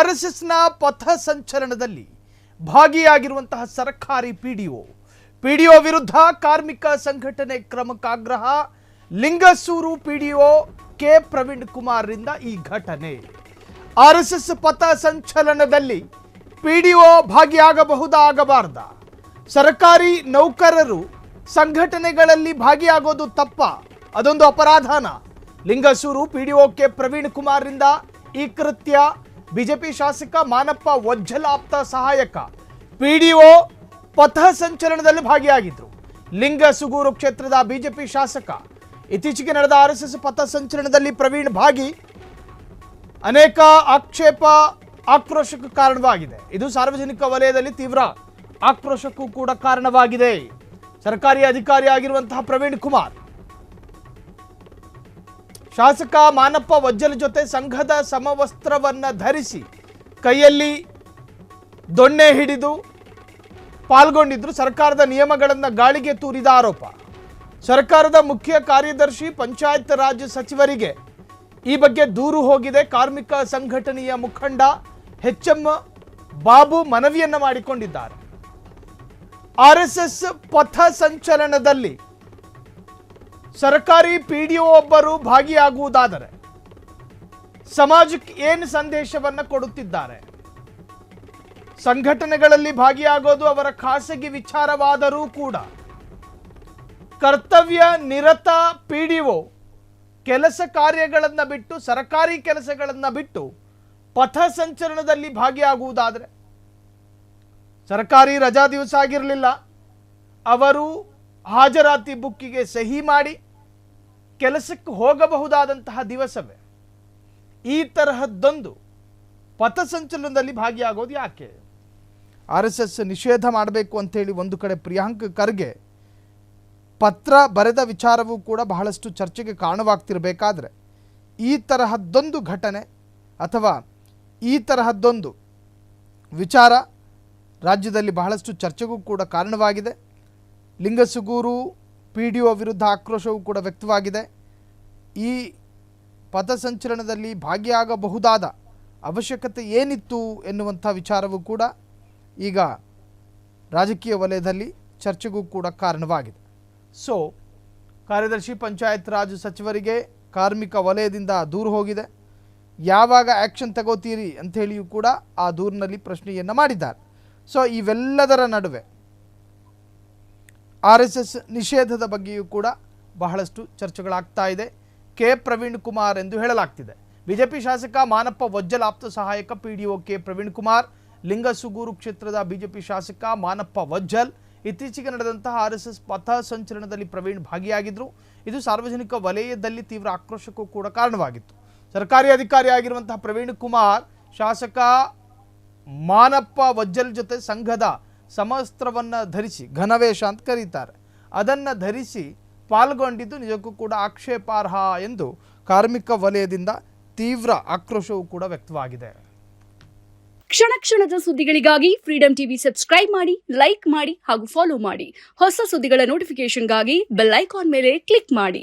ಆರ್ಎಸ್ಎಸ್ನ ಪಥ ಸಂಚಲನದಲ್ಲಿ ಭಾಗಿಯಾಗಿರುವಂತಹ ಸರ್ಕಾರಿ ಪಿಡಿಒ ವಿರುದ್ಧ ಕಾರ್ಮಿಕ ಸಂಘಟನೆ ಕ್ರಮಕ್ಕಾಗ್ರಹ. ಲಿಂಗಸೂರು ಪಿಡಿಒ ಕೆ ಪ್ರವೀಣ್ ಕುಮಾರ್ ರಿಂದ ಈ ಘಟನೆ. ಆರ್ಎಸ್ಎಸ್ ಪಥ ಸಂಚಲನದಲ್ಲಿ ಪಿಡಿಒ ಭಾಗಿಯಾಗಬಹುದಾಗಬಾರ್ದ? ಸರ್ಕಾರಿ ನೌಕರರು ಸಂಘಟನೆಗಳಲ್ಲಿ ಭಾಗಿಯಾಗೋದು ತಪ್ಪ? ಅದೊಂದು ಅಪರಾಧನ? ಲಿಂಗಸೂರು ಪಿಡಿಒ ಕೆ ಪ್ರವೀಣ್ ಕುಮಾರ್ ರಿಂದ ಈ ಕೃತ್ಯ. ಬಿಜೆಪಿ ಶಾಸಕ ಮಾನಪ್ಪ ವಜ್ಜಲ ಆಪ್ತ ಸಹಾಯಕ ಪಿಡಿಒ ಪಥ ಸಂಚಲನದಲ್ಲಿ ಭಾಗಿಯಾಗಿದ್ರು. ಲಿಂಗಸುಗೂರು ಕ್ಷೇತ್ರದ ಬಿಜೆಪಿ ಶಾಸಕ. ಇತ್ತೀಚೆಗೆ ನಡೆದ ಆರ್ಎಸ್ಎಸ್ ಪಥ ಸಂಚಲನದಲ್ಲಿ ಪ್ರವೀಣ್ ಭಾಗಿ. ಅನೇಕ ಆಕ್ಷೇಪ ಆಕ್ರೋಶಕ್ಕೂ ಕಾರಣವಾಗಿದೆ. ಇದು ಸಾರ್ವಜನಿಕ ವಲಯದಲ್ಲಿ ತೀವ್ರ ಆಕ್ರೋಶಕ್ಕೂ ಕೂಡ ಕಾರಣವಾಗಿದೆ. ಸರ್ಕಾರಿ ಅಧಿಕಾರಿ ಆಗಿರುವಂತಹ ಪ್ರವೀಣ್ ಕುಮಾರ್ ಶಾಸಕ ಮಾನಪ್ಪ ವಜ್ಜಲ ಜೊತೆ ಸಂಘದ ಸಮವಸ್ತ್ರವನ್ನ ಧರಿಸಿ ಕೈಯಲ್ಲಿ ದೊಣ್ಣೆ ಹಿಡಿದು ಪಾಲ್ಗೊಂಡಿದ್ರು. ಸರ್ಕಾರದ ನಿಯಮಗಳನ್ನು ಗಾಳಿಗೆ ತೂರಿದ ಆರೋಪ. ಸರ್ಕಾರದ ಮುಖ್ಯ ಕಾರ್ಯದರ್ಶಿ ಪಂಚಾಯತ್ ರಾಜ್ ಸಚಿವರಿಗೆ ಈ ಬಗ್ಗೆ ದೂರು ಹೋಗಿದೆ. ಕಾರ್ಮಿಕ ಸಂಘಟನೆಯ ಮುಖಂಡ ಎಚ್ಎಂ ಬಾಬು ಮನವಿಯನ್ನ ಮಾಡಿಕೊಂಡಿದ್ದಾರೆ. ಆರ್ಎಸ್ಎಸ್ ಪಥ ಸಂಚಲನದಲ್ಲಿ ಸರ್ಕಾರಿ ಪಿಡಿಒ ಒಬ್ಬರು ಭಾಗಿಯಾಗುವುದಾದರೆ ಸಮಾಜಕ್ಕೆ ಏನು ಸಂದೇಶವನ್ನು ಕೊಡುತ್ತಿದ್ದಾರೆ? ಸಂಘಟನೆಗಳಲ್ಲಿ ಭಾಗಿಯಾಗೋದು ಅವರ ಖಾಸಗಿ ವಿಚಾರವಾದರೂ ಕೂಡ ಕರ್ತವ್ಯ ನಿರತ ಪಿಡಿಒ ಕೆಲಸ ಕಾರ್ಯಗಳನ್ನು ಬಿಟ್ಟು, ಸರ್ಕಾರಿ ಕೆಲಸಗಳನ್ನು ಬಿಟ್ಟು ಪಥ ಸಂಚಲನದಲ್ಲಿ ಭಾಗಿಯಾಗುವುದಾದರೆ, ಸರ್ಕಾರಿ ರಜಾ ದಿವಸ ಆಗಿರಲಿಲ್ಲ, ಅವರು ಹಾಜರಾತಿ ಬುಕ್ಕಿಗೆ ಸಹಿ ಮಾಡಿ ಕೆಲಸಕ್ಕೆ ಹೋಗಬಹುದಾದಂತಹ ದಿವಸವೇ ಈ ತರಹದ್ದೊಂದು ಪಥಸಂಚಲನದಲ್ಲಿ ಭಾಗಿಯಾಗೋದು ಯಾಕೆ? ಆರ್ಎಸ್ಎಸ್ ನಿಷೇಧ ಮಾಡಬೇಕು ಅಂತೇಳಿ ಒಂದು ಕಡೆ ಪ್ರಿಯಾಂಕ್ ಖರ್ಗೆ ಪತ್ರ ಬರೆದ ವಿಚಾರವೂ ಕೂಡ ಬಹಳಷ್ಟು ಚರ್ಚೆಗೆ ಕಾರಣವಾಗ್ತಿರಬೇಕಾದ್ರೆ ಈ ತರಹದ್ದೊಂದು ಘಟನೆ ಅಥವಾ ಈ ತರಹದ್ದೊಂದು ವಿಚಾರ ರಾಜ್ಯದಲ್ಲಿ ಬಹಳಷ್ಟು ಚರ್ಚೆಗೂ ಕೂಡ ಕಾರಣವಾಗಿದೆ. ಲಿಂಗಸುಗೂರು ಪಿಡಿಒ ವಿರುದ್ಧ ಆಕ್ರೋಶವೂ ಕೂಡ ವ್ಯಕ್ತವಾಗಿದೆ. ಈ ಪಥಸಂಚಲನದಲ್ಲಿ ಭಾಗಿಯಾಗಬಹುದಾದ ಅವಶ್ಯಕತೆ ಏನಿತ್ತು ಎನ್ನುವಂಥ ವಿಚಾರವೂ ಕೂಡ ಈಗ ರಾಜಕೀಯ ವಲಯದಲ್ಲಿ ಚರ್ಚೆಗೂ ಕೂಡ ಕಾರಣವಾಗಿದೆ. ಸೊ ಕಾರ್ಯದರ್ಶಿ ಪಂಚಾಯತ್ ರಾಜ್ ಸಚಿವರಿಗೆ ಕಾರ್ಮಿಕ ವಲಯದಿಂದ ದೂರು ಹೋಗಿದೆ. ಯಾವಾಗ ಆ್ಯಕ್ಷನ್ ತಗೋತೀರಿ ಅಂಥೇಳಿಯೂ ಕೂಡ ಆ ದೂರಿನಲ್ಲಿ ಪ್ರಶ್ನೆಯನ್ನು ಮಾಡಿದ್ದಾರೆ. ಸೊ ಇವೆಲ್ಲದರ ನಡುವೆ ಆರ್ಎಸ್ಎಸ್ ನಿಷೇಧದ ಬಗ್ಗೆಯೂ ಕೂಡ ಬಹಳಷ್ಟು ಚರ್ಚೆಗಳಾಗ್ತಾ ಇದೆ. ಕೆ ಪ್ರವೀಣ್ ಕುಮಾರ್ ಎಂದು ಹೇಳಲಾಗ್ತಿದೆ. ಬಿಜೆಪಿ ಶಾಸಕ ಮಾನಪ್ಪ ವಜ್ಜಲ ಆಪ್ತ ಸಹಾಯಕ ಪಿಡಿಒ ಕೆ ಪ್ರವೀಣ್ ಕುಮಾರ್, ಲಿಂಗಸುಗೂರು ಕ್ಷೇತ್ರದ ಬಿಜೆಪಿ ಶಾಸಕ ಮಾನಪ್ಪ ವಜ್ಜಲ್. ಇತ್ತೀಚೆಗೆ ನಡೆದಂತಹ ಆರ್ಎಸ್ಎಸ್ ಪಥ ಸಂಚಲನದಲ್ಲಿ ಪ್ರವೀಣ್ ಭಾಗಿಯಾಗಿದ್ದರು. ಇದು ಸಾರ್ವಜನಿಕ ವಲಯದಲ್ಲಿ ತೀವ್ರ ಆಕ್ರೋಶಕ್ಕೂ ಕೂಡ ಕಾರಣವಾಗಿತ್ತು. ಸರ್ಕಾರಿ ಅಧಿಕಾರಿ ಆಗಿರುವಂತಹ ಪ್ರವೀಣ್ ಕುಮಾರ್ ಶಾಸಕ ಮಾನಪ್ಪ ವಜ್ಜಲ್ ಜೊತೆ ಸಂಘದ ಸಮವಸ್ತ್ರವನ್ನು ಧರಿಸಿ, ಘನವೇಷ ಅಂತ ಕರೀತಾರೆ, ಅದನ್ನು ಧರಿಸಿ ಪಾಲ್ಗೊಂಡಿದ್ದು ನಿಜಕ್ಕೂ ಕೂಡ ಆಕ್ಷೇಪಾರ್ಹ ಎಂದು ಕಾರ್ಮಿಕ ವಲಯದಿಂದ ತೀವ್ರ ಆಕ್ರೋಶವೂ ಕೂಡ ವ್ಯಕ್ತವಾಗಿದೆ. ಕ್ಷಣ ಕ್ಷಣದ ಸುದ್ದಿಗಳಿಗಾಗಿ ಫ್ರೀಡಂ ಟಿವಿ ಸಬ್ಸ್ಕ್ರೈಬ್ ಮಾಡಿ, ಲೈಕ್ ಮಾಡಿ ಹಾಗೂ ಫಾಲೋ ಮಾಡಿ. ಹೊಸ ಸುದ್ದಿಗಳ ನೋಟಿಫಿಕೇಶನ್ಗಾಗಿ ಬೆಲ್ ಐಕಾನ್ ಮೇಲೆ ಕ್ಲಿಕ್ ಮಾಡಿ.